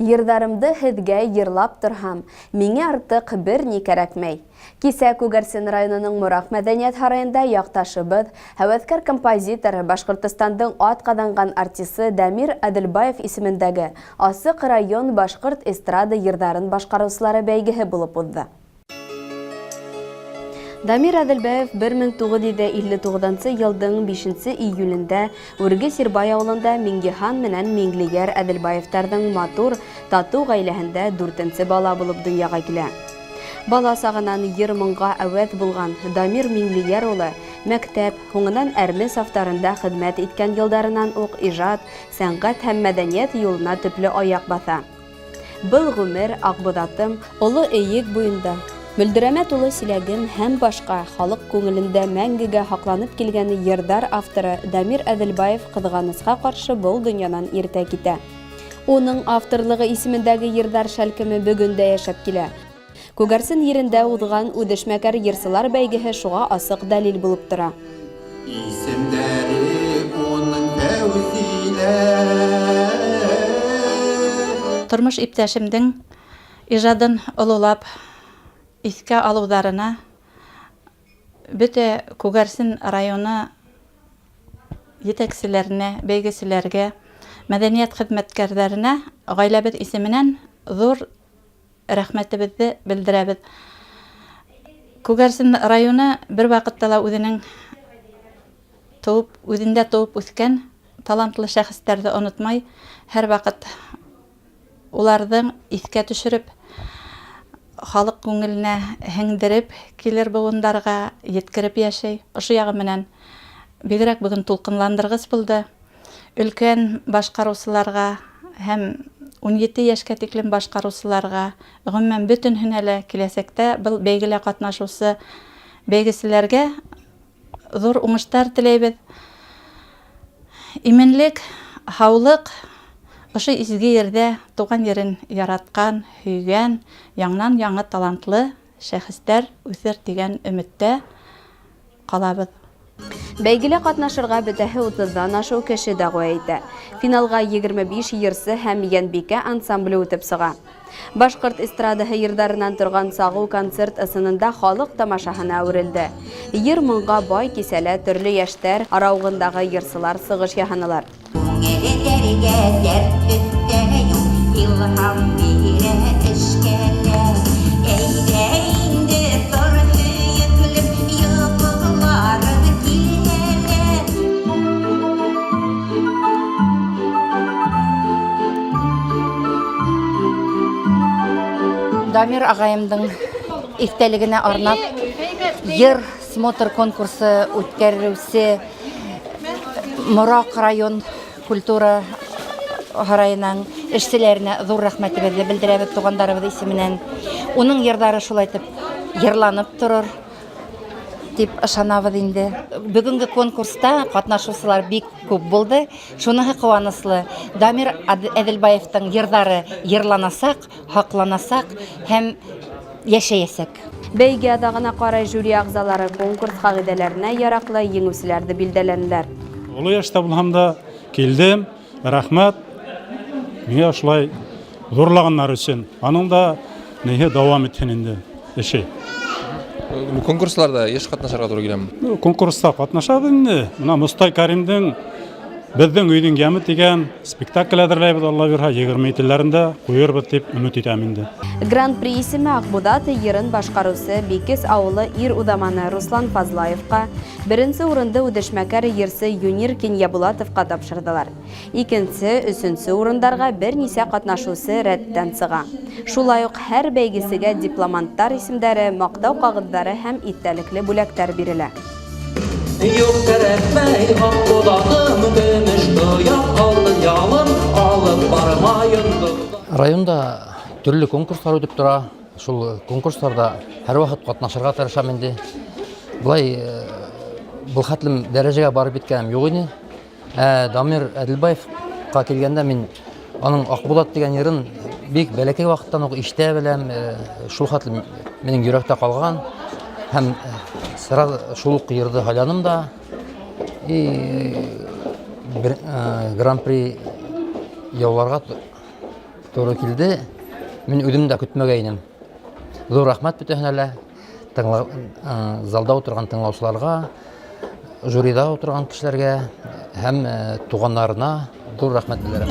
Йырдарымды һеҙгә йырлап торһам, миңә артыҡ бер ни кәрәкмәй. Кисә Күгәрсен районының Мураҡ мәҙәниәт һарайында яҡташыбыҙ, һәүәҫкәр композитор, Башҡортостандың атҡаҙанған артисы Дамир Әҙелбаев исемендәге Асыҡ район башҡорт эстрада йырҙарын башҡарыусылары бәйгеһе булып уҙҙы. Дамир Әҙелбаев 1959 йылдың 5 июлендә Үрге Сирбай ауылында Миңгихан менән Миңлегәр Әҙелбаевтарҙың матур, татыу ғаиләһендә 4-нсе бала булып донъяға килә. Бала сағынан йыр-моңға әүәҫ булған Дамир Миңлегәр улы мәктәп, һуңынан әрме сафтарында хеҙмәт иткән йылдарынан уҡ ижад, сәнғәт һәм мәҙәниәт юлына төплө аяҡ баҫа. Был ғүмер Аҡбуҙатым, Оло Эйек буйында, Мөлдөрәмә тулы силәгем һәм башҡа халыҡ күңелендә мәңгегә һаҡланып килгән йырҙар авторы Дамир Әҙелбаев ҡыҙғанысҡа ҡаршы был донъянан иртә китә. Уның авторлығы исемендәге йырҙар шәлкеме бөгөн дә йәшәп килә. Күгәрсен ерендә уҙған үҙешмәкәр йырсылар бәйгеһе шуға асыҡ дәлил булып тора. Исемдәре уның фәүзилә. Тормош иптәшемдең ижадын ололап иҫкә алыуҙарына бөтә Күгәрсен районы етәкселәренә, бәйгеселәргә, мәҙәниәт хеҙмәткәрҙәренә ғаиләбеҙ исеменән ҙур рәхмәтебеҙҙе белдерәбеҙ. Күгәрсен районы бер ваҡытта ла үҙендә тыуып үҫкән талантлы шәхестәрҙе онотмай, һәр ваҡыт уларҙың иҫкә төшөрөп, халыҡ күңеленә һеңдереп, килер быуындарға еткереп йәшәй. Ошо яғы менән бигерәк бөгөн тулҡынландырғыс булды. Өлкән башҡарыусыларға һәм 17 йәшкә тиклем башҡарыусыларға, ғөмүмән бөтөнһөнә лә киләсәктә был бәйгелә ҡатнашыусы бәйгеселәргә ҙур уңыштар теләйбеҙ. Именлек, һаулыҡ, ошо изге ерҙә тыуған ерен яратҡан, һөйгән, яңынан-яңы талантлы шәхестәр үҫер тигән өмөттә ҡалабыҙ. Бәйгелә ҡатнашырға бөтәһе 30-дан ашыу кеше дәғүә итә. Финалға 25 йырсы һәм йәнбикә ансамбле үтеп сыға. Башҡорт эстрадаһы йырҙарынан торған сағыу концерт ысынында халыҡ тамашаһына әүерелде. Йыр-моңға бай кисәлә төрлө йәштәр арауығындағы йырсылар сығыш яһанылар. Дамир ағайымдың иҫтәлегенә арнап йыр смотр конкурсы үткәрелеүсе Мураҡ район культура һарайының эшселәренә ҙур рәхмәтебеҙҙе белдерәбеҙ туғандарыбыҙ исеменән. Уның йырҙары шулай итеп йырланып торор дип ышанабыҙ инде. Бөгөнгө конкурста ҡатнашыусылар бик күп булды. Шуныһы ҡыуаныслы. Дамир Әҙелбаевтың йырҙары йырланасаҡ, һаҡланасаҡ һәм йәшәйәсәк. Бәйге аҙағына ҡарай жюри ағзалары конкурс ҡағиҙәләренә яраҡлы еңеүселәрҙе билдәләнеләр. Оло йәштә булһам да килдем, рәхмәт. Миңә шулай ҙурлағандар өсөн. Аның да нәһе дауам итһен инде эше. Конкурсларда еш ҡатнашырға тура киләме? Конкурста ҡатнашабыҙ инде. Мына Мостай Кәримдең Беҙҙең өйҙөң йәме тигән спектакль әҙерләйбеҙ, Алла бирһә, 20-ләрендә ҡуйырбыҙ дип өмөт итәм инде. Гран-при исеме Аҡбуҙат йырын башҡарыусы Бикес ауылы ир уҙаманы Руслан Фазлаевҡа, беренсе урынды үҙешмәкәр йырсы Юнир Кинйәбулатовҡа тапшырҙылар. Икенсе, өсөнсө урындарға бер нисә ҡатнашыусы рәттән сыға. Шулай уҡ һәр бәйгесегә дипломанттар исемдәре, маҡтау ҡағыҙҙары һәм иҫтәлекле бүләктәр бирелә. Юк кәрәкмәй Аҡбуҙатым, көмөш тояҡ алтын ялым, алып бармайым. Районда төрлө конкурстар үтеп тора. Шул конкурстарда һәр ваҡыт ҡатнашырға тырышам инде. Былай был хәтлем дәрәжәгә барып еткәнем юҡ ине. Дамир Әҙелбаевҡа килгәндә мин аның Аҡбуҙат дигән йырын бик бәләкәй ваҡыттан уҡ ишетә беләм. Шул хәтлем минең йөрәктә ҡалған. Һәм шул уҡ йырҙы һайланым да. Гран-при яуларға туры килде. Мен үдем дә көтмәгәйнем. Зур рәхмәт бөтенләй әле залда утырган тыңлаучыларга, жюрида утырган кешеләргә һәм туганнарына зур рәхмәт белдерәм.